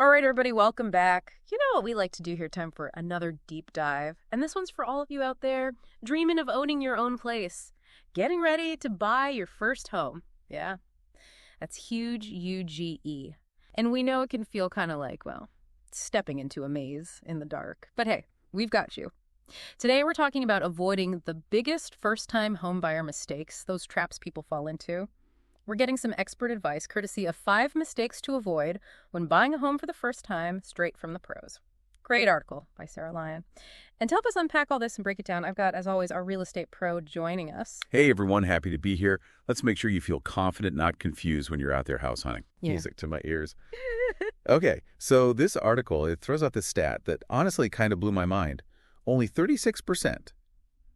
All right, everybody, welcome back. You know what we like to do here, time for another deep dive. And this one's for all of you out there dreaming of owning your own place, getting ready to buy your first home. Yeah, that's huge, U-G-E. And we know it can feel kind of like, well, stepping into a maze in the dark. But hey, we've got you. Today we're talking about avoiding the biggest first-time homebuyer mistakes, those traps people fall into. We're getting some expert advice courtesy of 5 mistakes to avoid when buying a home for the first time, straight from the pros. Great article by Sarah Lyon. And to help us unpack all this and break it down, I've got, as always, our real estate pro joining us. Hey, everyone. Happy to be here. Let's make sure you feel confident, not confused when you're out there house hunting. Yeah. Music to my ears. Okay, so this article, it throws out this stat that honestly kind of blew my mind. Only 36%.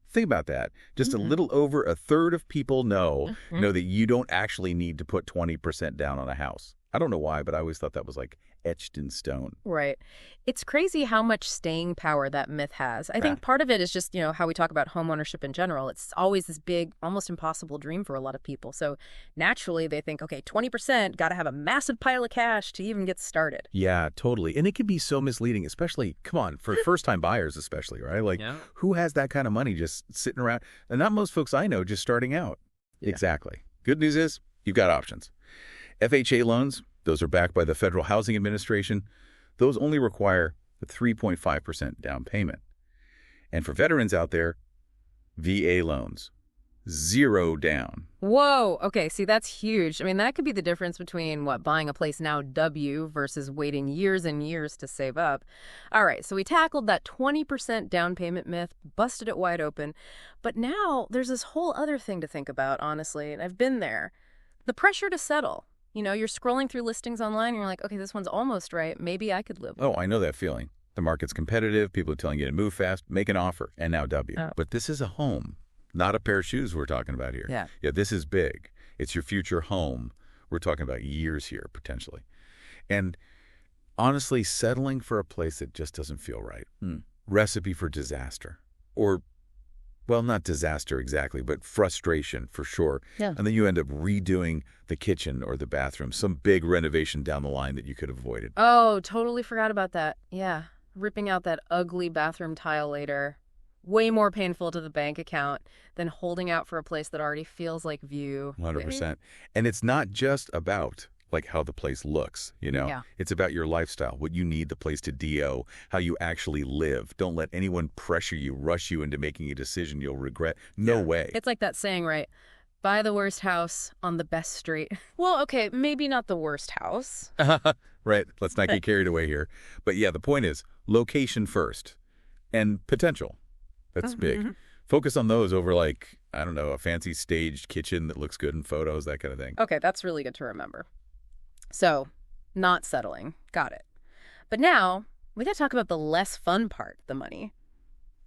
Think about that. Just a little over a third of people know that you don't actually need to put 20% down on a house. I don't know why, but I always thought that was like etched in stone. Right. It's crazy how much staying power that myth has. I think part of it is just, how we talk about home ownership in general. It's always this big, almost impossible dream for a lot of people. So naturally they think, okay, 20%, got to have a massive pile of cash to even get started. Yeah, totally. And it can be so misleading, especially, come on, for first-time buyers especially, right? Like, who has that kind of money just sitting around? And not most folks I know just starting out. Yeah. Exactly. Good news is you've got options. FHA loans, those are backed by the Federal Housing Administration. Those only require a 3.5% down payment. And for veterans out there, VA loans, 0 down. Whoa. Okay. See, that's huge. I mean, that could be the difference between buying a place now W versus waiting years and years to save up. All right. So we tackled that 20% down payment myth, busted it wide open. But now there's this whole other thing to think about, honestly. And I've been there. The pressure to settle. You're scrolling through listings online and you're like, okay, this one's almost right. Maybe I could live with it. Oh, I know that feeling. The market's competitive. People are telling you to move fast, make an offer, and now W. Oh. But this is a home, not a pair of shoes we're talking about here. Yeah, this is big. It's your future home. We're talking about years here, potentially. And honestly, settling for a place that just doesn't feel right. Recipe for disaster. Or, well, not disaster exactly, but frustration for sure. Yeah. And then you end up redoing the kitchen or the bathroom, some big renovation down the line that you could have avoided. Oh, totally forgot about that. Yeah. Ripping out that ugly bathroom tile later. Way more painful to the bank account than holding out for a place that already feels like view. 100%. And it's not just about like how the place looks, Yeah. It's about your lifestyle, what you need the place to do, how you actually live. Don't let anyone pressure you, rush you into making a decision you'll regret. No way. It's like that saying, right? Buy the worst house on the best street. Well, okay, maybe not the worst house. Right. Let's not get carried away here. But yeah, the point is location first and potential. That's big. Focus on those over like, I don't know, a fancy staged kitchen that looks good in photos, that kind of thing. Okay, that's really good to remember. So, not settling. Got it. But now, we got to talk about the less fun part, the money.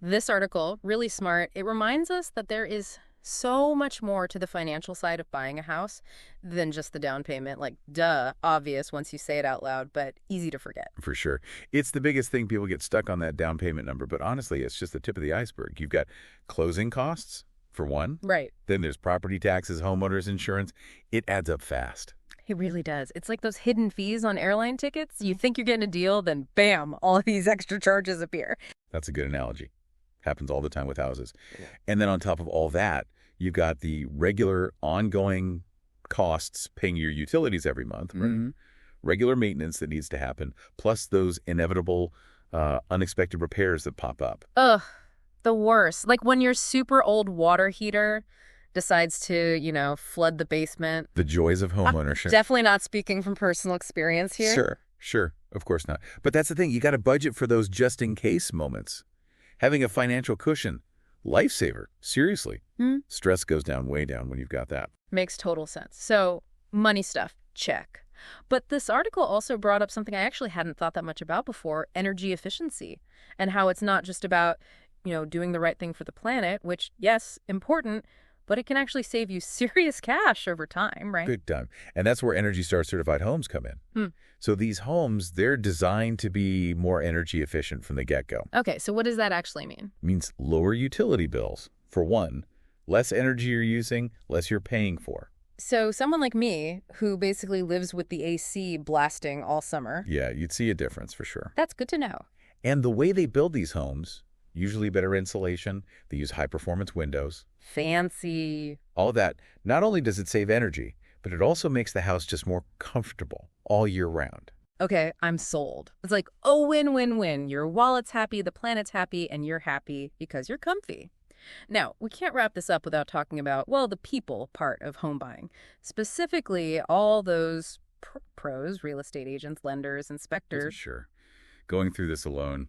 This article, really smart, it reminds us that there is so much more to the financial side of buying a house than just the down payment. Like, duh, obvious once you say it out loud, but easy to forget. For sure. It's the biggest thing. People get stuck on that down payment number, but honestly, it's just the tip of the iceberg. You've got closing costs, for one. Right. Then there's property taxes, homeowners insurance. It adds up fast. It really does. It's like those hidden fees on airline tickets. You think you're getting a deal, then bam, all of these extra charges appear. That's a good analogy. Happens all the time with houses. Yeah. And then on top of all that, you've got the regular ongoing costs paying your utilities every month, right? Regular maintenance that needs to happen, plus those inevitable unexpected repairs that pop up. Ugh, the worst. Like when your super old water heater decides to, flood the basement. The joys of homeownership. Definitely not speaking from personal experience here. Sure. Of course not. But that's the thing. You got to budget for those just-in-case moments. Having a financial cushion, lifesaver. Seriously. Stress goes down, way down when you've got that. Makes total sense. So, money stuff, check. But this article also brought up something I actually hadn't thought that much about before, energy efficiency, and how it's not just about, doing the right thing for the planet, which, yes, important, but it can actually save you serious cash over time, right? Big time. And that's where Energy Star certified homes come in. So these homes, they're designed to be more energy efficient from the get-go. Okay, so what does that actually mean? It means lower utility bills, for one. Less energy you're using, less you're paying for. So someone like me, who basically lives with the AC blasting all summer. Yeah, you'd see a difference for sure. That's good to know. And the way they build these homes, usually better insulation, they use high-performance windows. Fancy. All that, not only does it save energy, but it also makes the house just more comfortable all year round. Okay, I'm sold. It's like, oh, win, win, win. Your wallet's happy, the planet's happy, and you're happy because you're comfy. Now, we can't wrap this up without talking about, well, the people part of home buying. Specifically, all those pros, real estate agents, lenders, inspectors. Sure. Going through this alone,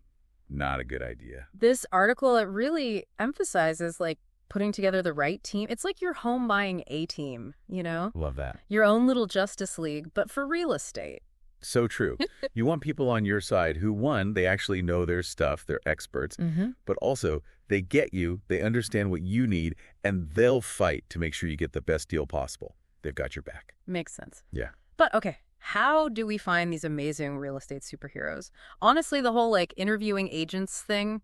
not a good idea. This article, it really emphasizes, like, putting together the right team. It's like your home buying A-team, you know? Love that. Your own little Justice League, but for real estate. So true. You want people on your side who, one, they actually know their stuff, they're experts, but also they get you, they understand what you need, and they'll fight to make sure you get the best deal possible. They've got your back. Makes sense. Yeah. But, okay, how do we find these amazing real estate superheroes? Honestly, the whole, like, interviewing agents thing,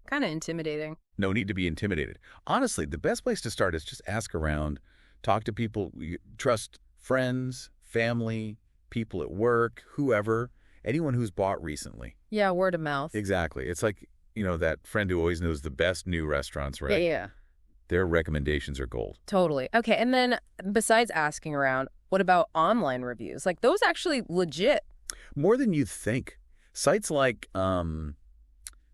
kind of intimidating. No need to be intimidated. Honestly, the best place to start is just ask around, talk to people, trust friends, family, people at work, whoever, anyone who's bought recently. Yeah, word of mouth. Exactly. It's like, that friend who always knows the best new restaurants, right? Yeah. Their recommendations are gold. Totally. Okay, and then besides asking around, what about online reviews? Like, those actually legit. More than you think. Sites like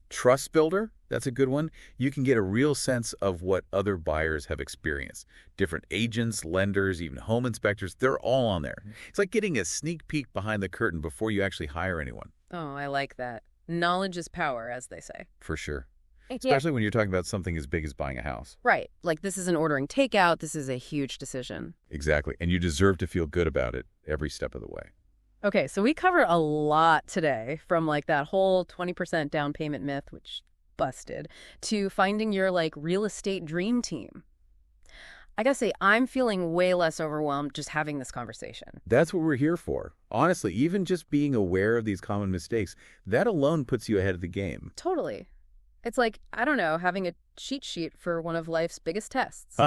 Trust Builder, that's a good one. You can get a real sense of what other buyers have experienced. Different agents, lenders, even home inspectors, they're all on there. It's like getting a sneak peek behind the curtain before you actually hire anyone. Oh, I like that. Knowledge is power, as they say. For sure. Especially when you're talking about something as big as buying a house. Right. Like, this isn't ordering takeout. This is a huge decision. Exactly. And you deserve to feel good about it every step of the way. Okay, so we cover a lot today, from like that whole 20% down payment myth, which busted, to finding your like real estate dream team. I gotta say, I'm feeling way less overwhelmed just having this conversation. That's what we're here for. Honestly, even just being aware of these common mistakes, that alone puts you ahead of the game. Totally. It's like, I don't know, having a cheat sheet for one of life's biggest tests.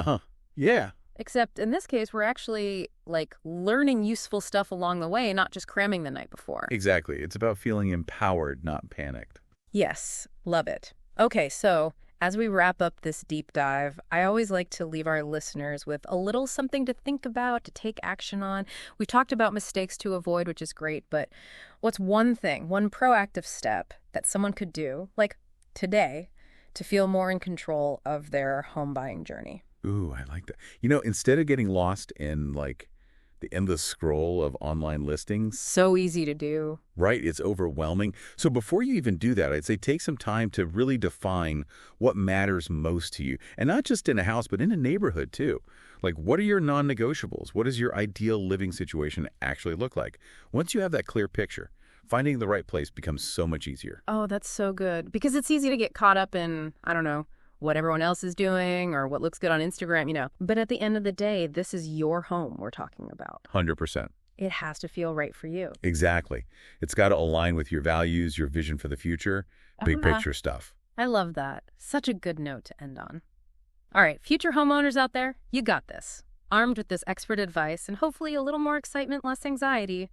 Yeah. Except in this case, we're actually like learning useful stuff along the way, not just cramming the night before. Exactly. It's about feeling empowered, not panicked. Yes, love it. Okay, so as we wrap up this deep dive, I always like to leave our listeners with a little something to think about, to take action on. We talked about mistakes to avoid, which is great, but what's one thing, one proactive step that someone could do, like today, to feel more in control of their home buying journey? Ooh, I like that. Instead of getting lost in like the endless scroll of online listings. So easy to do. Right. It's overwhelming. So before you even do that, I'd say take some time to really define what matters most to you. And not just in a house, but in a neighborhood too. Like, what are your non-negotiables? What does your ideal living situation actually look like? Once you have that clear picture, finding the right place becomes so much easier. Oh, that's so good. Because it's easy to get caught up in, I don't know, what everyone else is doing or what looks good on Instagram, But at the end of the day, this is your home we're talking about. 100%. It has to feel right for you. Exactly. It's got to align with your values, your vision for the future, big picture stuff. I love that. Such a good note to end on. All right, future homeowners out there, you got this. Armed with this expert advice and hopefully a little more excitement, less anxiety,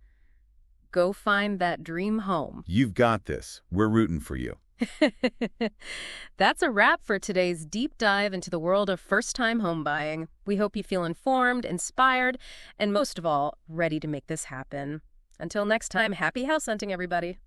go find that dream home. You've got this. We're rooting for you. That's a wrap for today's deep dive into the world of first-time home buying. We hope you feel informed, inspired, and most of all, ready to make this happen. Until next time, happy house hunting, everybody.